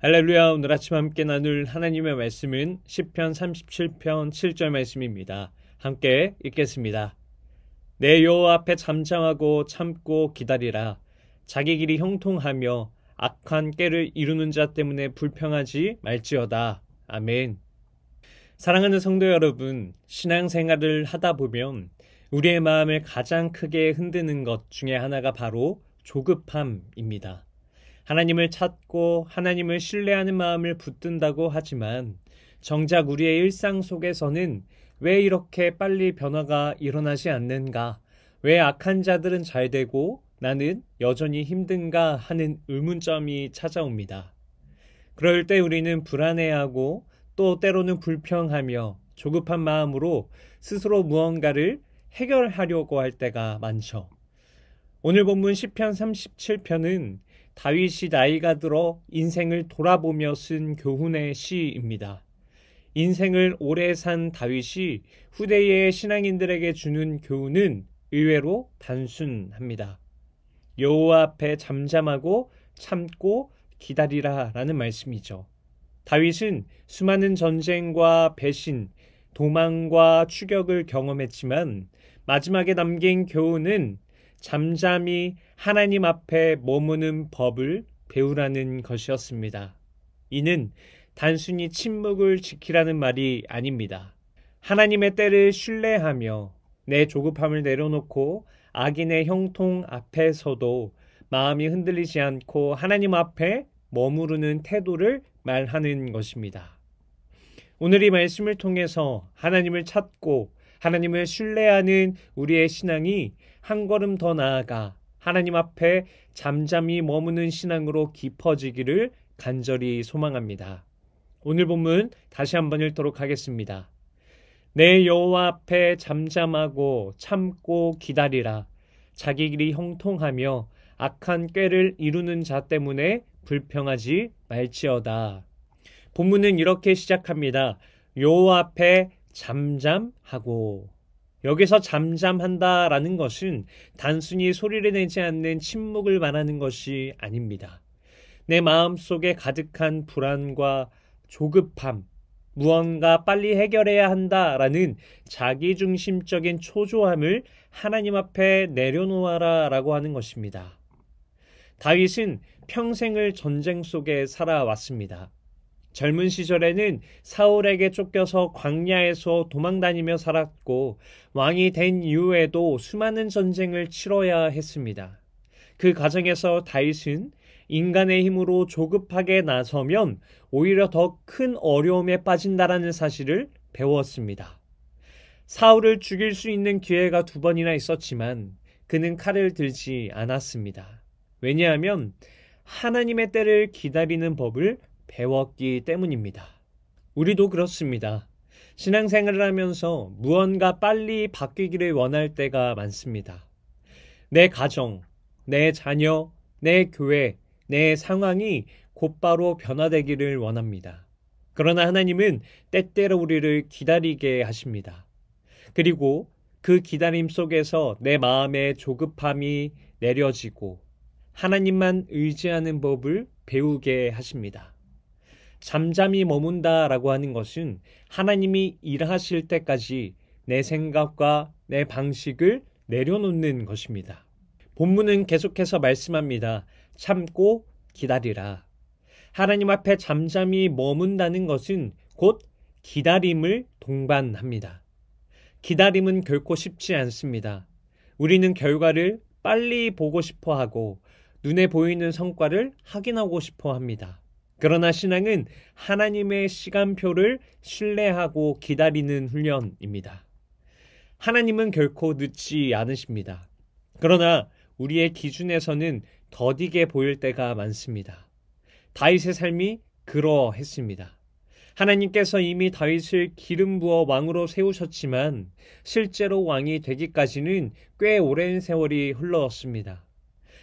할렐루야. 오늘 아침 함께 나눌 하나님의 말씀은 시편 37편 7절 말씀입니다. 함께 읽겠습니다. 내 여호와 앞에 잠잠하고 참고 기다리라. 자기 길이 형통하며 악한 꾀를 이루는 자 때문에 불평하지 말지어다. 아멘. 사랑하는 성도 여러분, 신앙생활을 하다 보면 우리의 마음을 가장 크게 흔드는 것 중에 하나가 바로 조급함입니다. 하나님을 찾고 하나님을 신뢰하는 마음을 붙든다고 하지만 정작 우리의 일상 속에서는 왜 이렇게 빨리 변화가 일어나지 않는가? 왜 악한 자들은 잘 되고 나는 여전히 힘든가 하는 의문점이 찾아옵니다. 그럴 때 우리는 불안해하고 또 때로는 불평하며 조급한 마음으로 스스로 무언가를 해결하려고 할 때가 많죠. 오늘 본문 시편 37편은 다윗이 나이가 들어 인생을 돌아보며 쓴 교훈의 시입니다. 인생을 오래 산 다윗이 후대의 신앙인들에게 주는 교훈은 의외로 단순합니다. 여호와 앞에 잠잠하고 참고 기다리라 라는 말씀이죠. 다윗은 수많은 전쟁과 배신, 도망과 추격을 경험했지만 마지막에 남긴 교훈은 잠잠히 하나님 앞에 머무는 법을 배우라는 것이었습니다. 이는 단순히 침묵을 지키라는 말이 아닙니다. 하나님의 때를 신뢰하며 내 조급함을 내려놓고 악인의 형통 앞에서도 마음이 흔들리지 않고 하나님 앞에 머무르는 태도를 말하는 것입니다. 오늘 이 말씀을 통해서 하나님을 찾고 하나님을 신뢰하는 우리의 신앙이 한 걸음 더 나아가 하나님 앞에 잠잠히 머무는 신앙으로 깊어지기를 간절히 소망합니다. 오늘 본문 다시 한번 읽도록 하겠습니다. 내 여호와 앞에 잠잠하고 참고 기다리라. 자기 길이 형통하며 악한 꾀를 이루는 자 때문에 불평하지 말지어다. 본문은 이렇게 시작합니다. 여호와 앞에 잠잠하고. 여기서 잠잠한다라는 것은 단순히 소리를 내지 않는 침묵을 말하는 것이 아닙니다. 내 마음속에 가득한 불안과 조급함, 무언가 빨리 해결해야 한다라는 자기중심적인 초조함을 하나님 앞에 내려놓아라 라고 하는 것입니다. 다윗은 평생을 전쟁 속에 살아왔습니다. 젊은 시절에는 사울에게 쫓겨서 광야에서 도망다니며 살았고 왕이 된 이후에도 수많은 전쟁을 치러야 했습니다. 그 과정에서 다윗은 인간의 힘으로 조급하게 나서면 오히려 더 큰 어려움에 빠진다라는 사실을 배웠습니다. 사울을 죽일 수 있는 기회가 2번이나 있었지만 그는 칼을 들지 않았습니다. 왜냐하면 하나님의 때를 기다리는 법을 배웠기 때문입니다. 우리도 그렇습니다. 신앙생활을 하면서 무언가 빨리 바뀌기를 원할 때가 많습니다. 내 가정, 내 자녀, 내 교회, 내 상황이 곧바로 변화되기를 원합니다. 그러나 하나님은 때때로 우리를 기다리게 하십니다. 그리고 그 기다림 속에서 내 마음의 조급함이 내려지고 하나님만 의지하는 법을 배우게 하십니다. 잠잠히 머문다라고 하는 것은 하나님이 일하실 때까지 내 생각과 내 방식을 내려놓는 것입니다. 본문은 계속해서 말씀합니다. 참고 기다리라. 하나님 앞에 잠잠히 머문다는 것은 곧 기다림을 동반합니다. 기다림은 결코 쉽지 않습니다. 우리는 결과를 빨리 보고 싶어 하고 눈에 보이는 성과를 확인하고 싶어 합니다. 그러나 신앙은 하나님의 시간표를 신뢰하고 기다리는 훈련입니다. 하나님은 결코 늦지 않으십니다. 그러나 우리의 기준에서는 더디게 보일 때가 많습니다. 다윗의 삶이 그러했습니다. 하나님께서 이미 다윗을 기름 부어 왕으로 세우셨지만 실제로 왕이 되기까지는 꽤 오랜 세월이 흘렀습니다.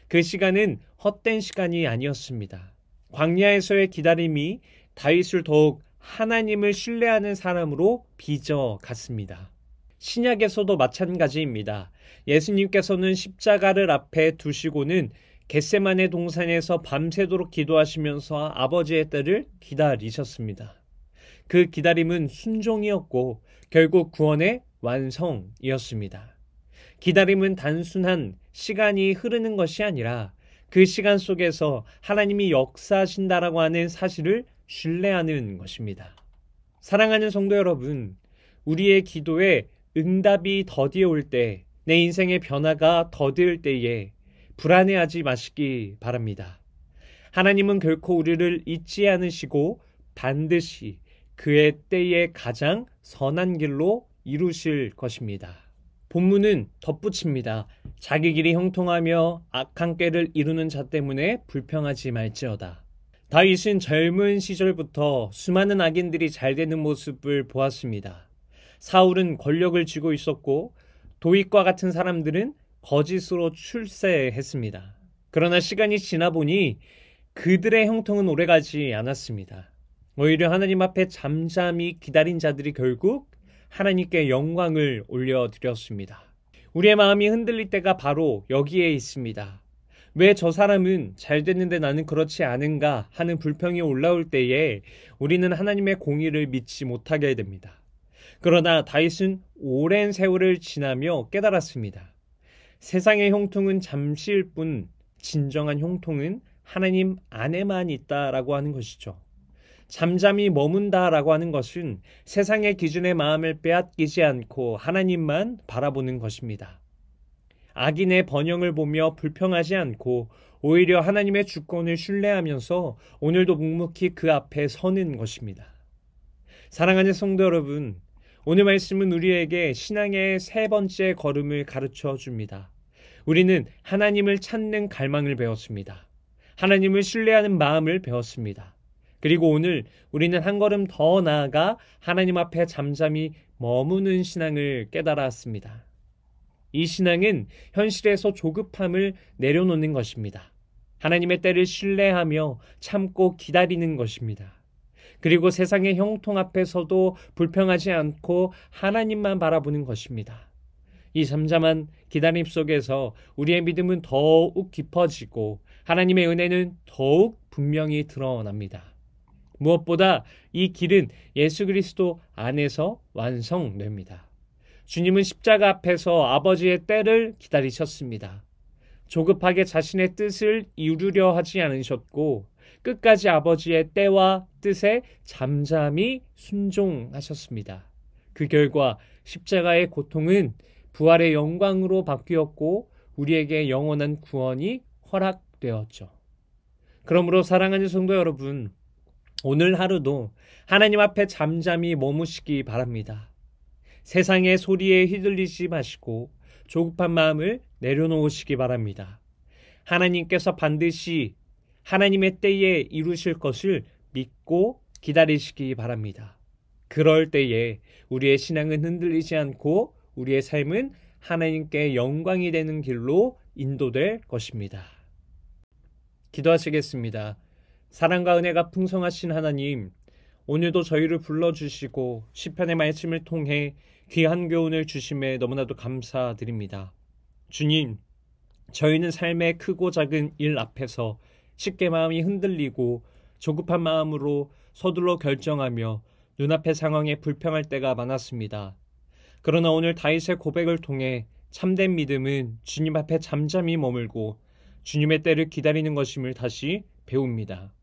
그 시간은 헛된 시간이 아니었습니다. 광야에서의 기다림이 다윗을 더욱 하나님을 신뢰하는 사람으로 빚어갔습니다. 신약에서도 마찬가지입니다. 예수님께서는 십자가를 앞에 두시고는 겟세마네 동산에서 밤새도록 기도하시면서 아버지의 때를 기다리셨습니다. 그 기다림은 순종이었고 결국 구원의 완성이었습니다. 기다림은 단순한 시간이 흐르는 것이 아니라 그 시간 속에서 하나님이 역사하신다라고 하는 사실을 신뢰하는 것입니다. 사랑하는 성도 여러분, 우리의 기도에 응답이 더디올 때, 내 인생의 변화가 더딜 때에 불안해하지 마시기 바랍니다. 하나님은 결코 우리를 잊지 않으시고 반드시 그의 때에 가장 선한 길로 이루실 것입니다. 본문은 덧붙입니다. 자기 길이 형통하며 악한 꾀를 이루는 자 때문에 불평하지 말지어다. 다윗은 젊은 시절부터 수많은 악인들이 잘 되는 모습을 보았습니다. 사울은 권력을 쥐고 있었고 도윗과 같은 사람들은 거짓으로 출세했습니다. 그러나 시간이 지나 보니 그들의 형통은 오래가지 않았습니다. 오히려 하나님 앞에 잠잠히 기다린 자들이 결국 하나님께 영광을 올려드렸습니다. 우리의 마음이 흔들릴 때가 바로 여기에 있습니다. 왜 저 사람은 잘 됐는데 나는 그렇지 않은가 하는 불평이 올라올 때에 우리는 하나님의 공의를 믿지 못하게 됩니다. 그러나 다윗은 오랜 세월을 지나며 깨달았습니다. 세상의 형통은 잠시일 뿐 진정한 형통은 하나님 안에만 있다라고 하는 것이죠. 잠잠히 머문다라고 하는 것은 세상의 기준의 마음을 빼앗기지 않고 하나님만 바라보는 것입니다. 악인의 번영을 보며 불평하지 않고 오히려 하나님의 주권을 신뢰하면서 오늘도 묵묵히 그 앞에 서는 것입니다. 사랑하는 성도 여러분, 오늘 말씀은 우리에게 신앙의 세 번째 걸음을 가르쳐 줍니다. 우리는 하나님을 찾는 갈망을 배웠습니다. 하나님을 신뢰하는 마음을 배웠습니다. 그리고 오늘 우리는 한 걸음 더 나아가 하나님 앞에 잠잠히 머무는 신앙을 깨달았습니다. 이 신앙은 현실에서 조급함을 내려놓는 것입니다. 하나님의 때를 신뢰하며 참고 기다리는 것입니다. 그리고 세상의 형통 앞에서도 불평하지 않고 하나님만 바라보는 것입니다. 이 잠잠한 기다림 속에서 우리의 믿음은 더욱 깊어지고 하나님의 은혜는 더욱 분명히 드러납니다. 무엇보다 이 길은 예수 그리스도 안에서 완성됩니다. 주님은 십자가 앞에서 아버지의 때를 기다리셨습니다. 조급하게 자신의 뜻을 이루려 하지 않으셨고 끝까지 아버지의 때와 뜻에 잠잠히 순종하셨습니다. 그 결과 십자가의 고통은 부활의 영광으로 바뀌었고 우리에게 영원한 구원이 허락되었죠. 그러므로 사랑하는 성도 여러분, 오늘 하루도 하나님 앞에 잠잠히 머무시기 바랍니다. 세상의 소리에 휘둘리지 마시고 조급한 마음을 내려놓으시기 바랍니다. 하나님께서 반드시 하나님의 때에 이루실 것을 믿고 기다리시기 바랍니다. 그럴 때에 우리의 신앙은 흔들리지 않고 우리의 삶은 하나님께 영광이 되는 길로 인도될 것입니다. 기도하시겠습니다. 사랑과 은혜가 풍성하신 하나님, 오늘도 저희를 불러주시고 시편의 말씀을 통해 귀한 교훈을 주심에 너무나도 감사드립니다. 주님, 저희는 삶의 크고 작은 일 앞에서 쉽게 마음이 흔들리고 조급한 마음으로 서둘러 결정하며 눈앞의 상황에 불평할 때가 많았습니다. 그러나 오늘 다윗의 고백을 통해 참된 믿음은 주님 앞에 잠잠히 머물고 주님의 때를 기다리는 것임을 다시 배웁니다.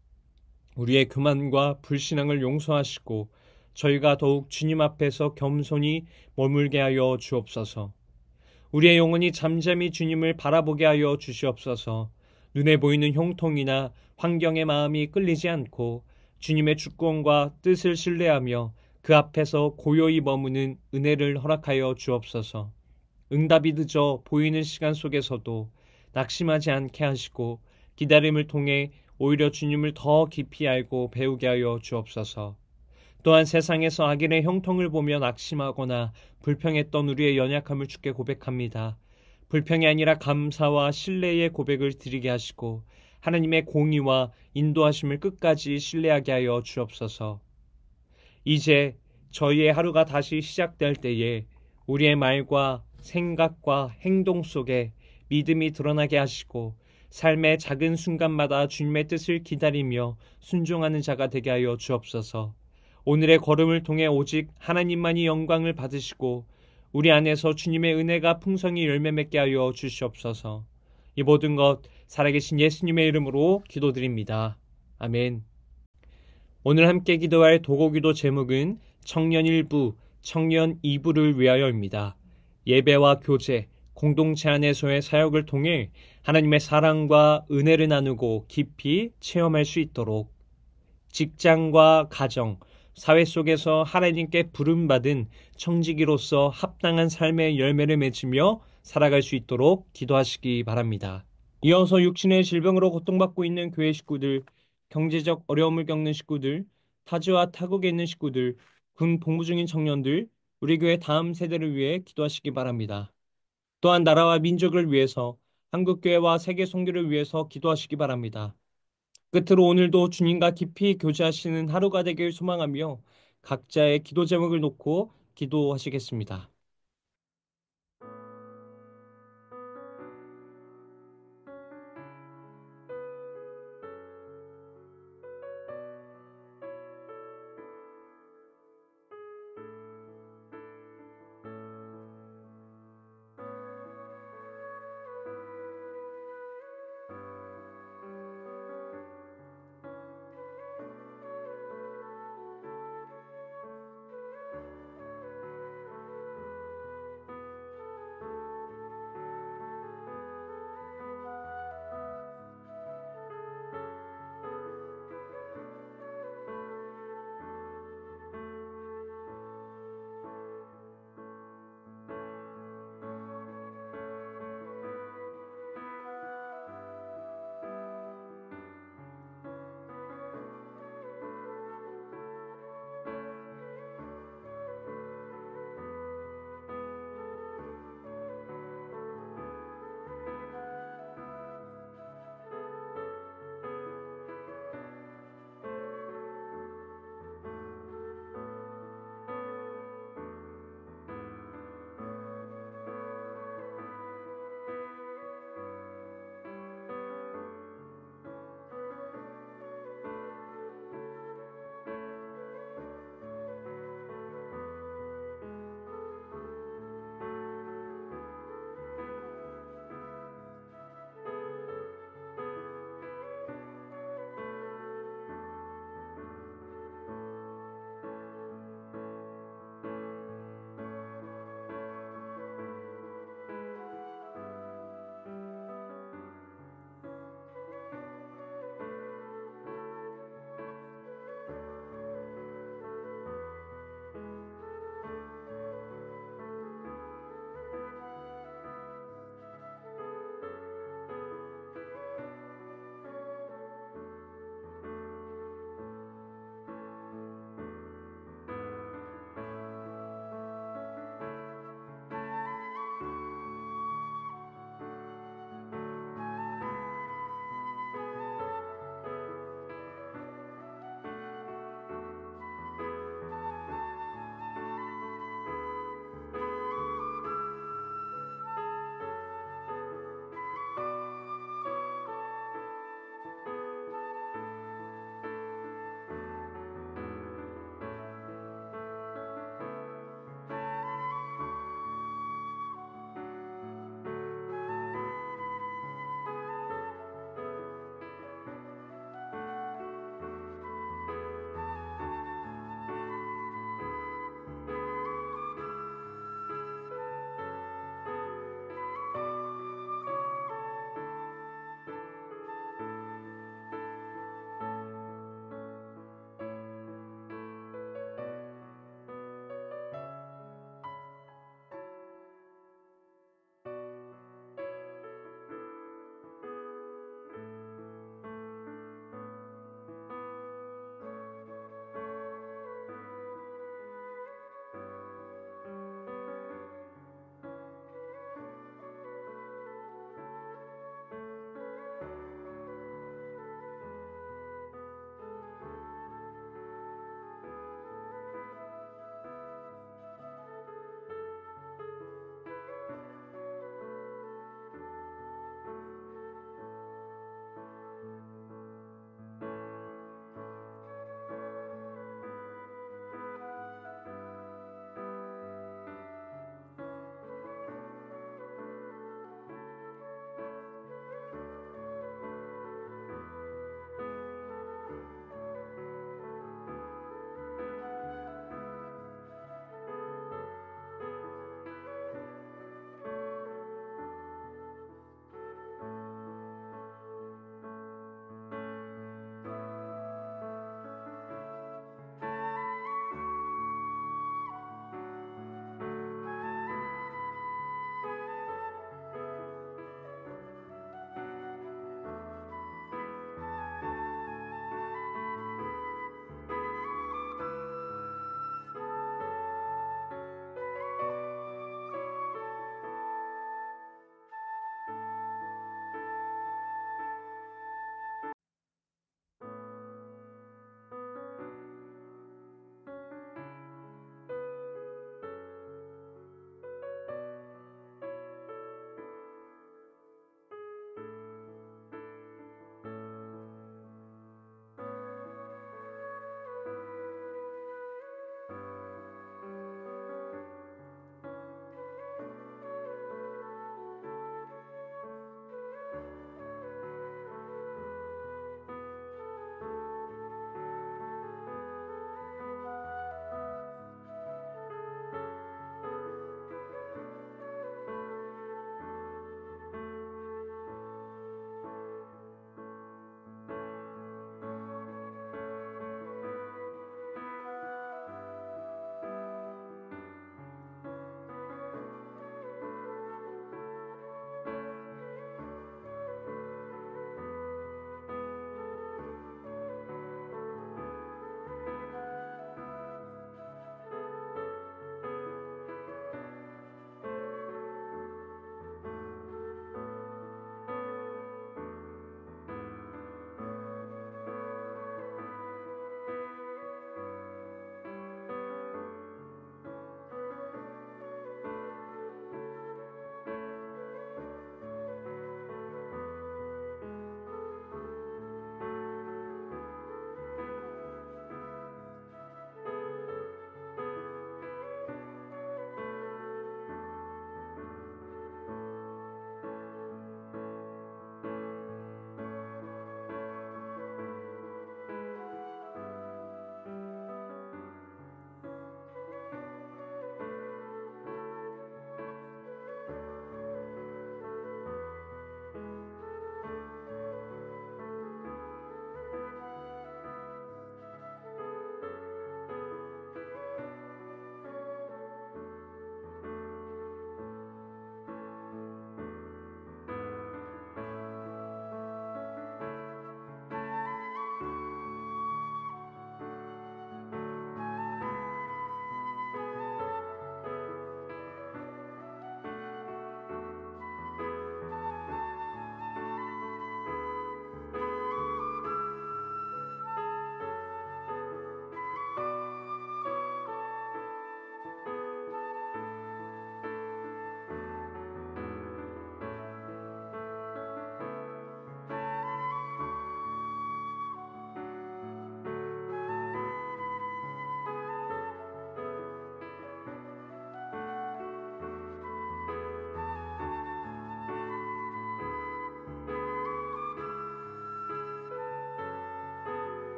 우리의 교만과 불신앙을 용서하시고 저희가 더욱 주님 앞에서 겸손히 머물게 하여 주옵소서. 우리의 영혼이 잠잠히 주님을 바라보게 하여 주시옵소서. 눈에 보이는 형통이나 환경의 마음이 끌리지 않고 주님의 주권과 뜻을 신뢰하며 그 앞에서 고요히 머무는 은혜를 허락하여 주옵소서. 응답이 늦어 보이는 시간 속에서도 낙심하지 않게 하시고 기다림을 통해 오히려 주님을 더 깊이 알고 배우게 하여 주옵소서. 또한 세상에서 악인의 형통을 보며 낙심하거나 불평했던 우리의 연약함을 주께 고백합니다. 불평이 아니라 감사와 신뢰의 고백을 드리게 하시고 하나님의 공의와 인도하심을 끝까지 신뢰하게 하여 주옵소서. 이제 저희의 하루가 다시 시작될 때에 우리의 말과 생각과 행동 속에 믿음이 드러나게 하시고 삶의 작은 순간마다 주님의 뜻을 기다리며 순종하는 자가 되게 하여 주옵소서. 오늘의 걸음을 통해 오직 하나님만이 영광을 받으시고 우리 안에서 주님의 은혜가 풍성히 열매 맺게 하여 주시옵소서. 이 모든 것 살아계신 예수님의 이름으로 기도드립니다. 아멘. 오늘 함께 기도할 도고기도 제목은 청년 1부, 청년 2부를 위하여입니다. 예배와 교제, 공동체 안에서의 사역을 통해 하나님의 사랑과 은혜를 나누고 깊이 체험할 수 있도록 직장과 가정, 사회 속에서 하나님께 부름받은 청지기로서 합당한 삶의 열매를 맺으며 살아갈 수 있도록 기도하시기 바랍니다. 이어서 육신의 질병으로 고통받고 있는 교회 식구들, 경제적 어려움을 겪는 식구들, 타지와 타국에 있는 식구들, 군 복무 중인 청년들, 우리 교회 다음 세대를 위해 기도하시기 바랍니다. 또한 나라와 민족을 위해서 한국교회와 세계 선교를 위해서 기도하시기 바랍니다. 끝으로 오늘도 주님과 깊이 교제하시는 하루가 되길 소망하며 각자의 기도 제목을 놓고 기도하시겠습니다.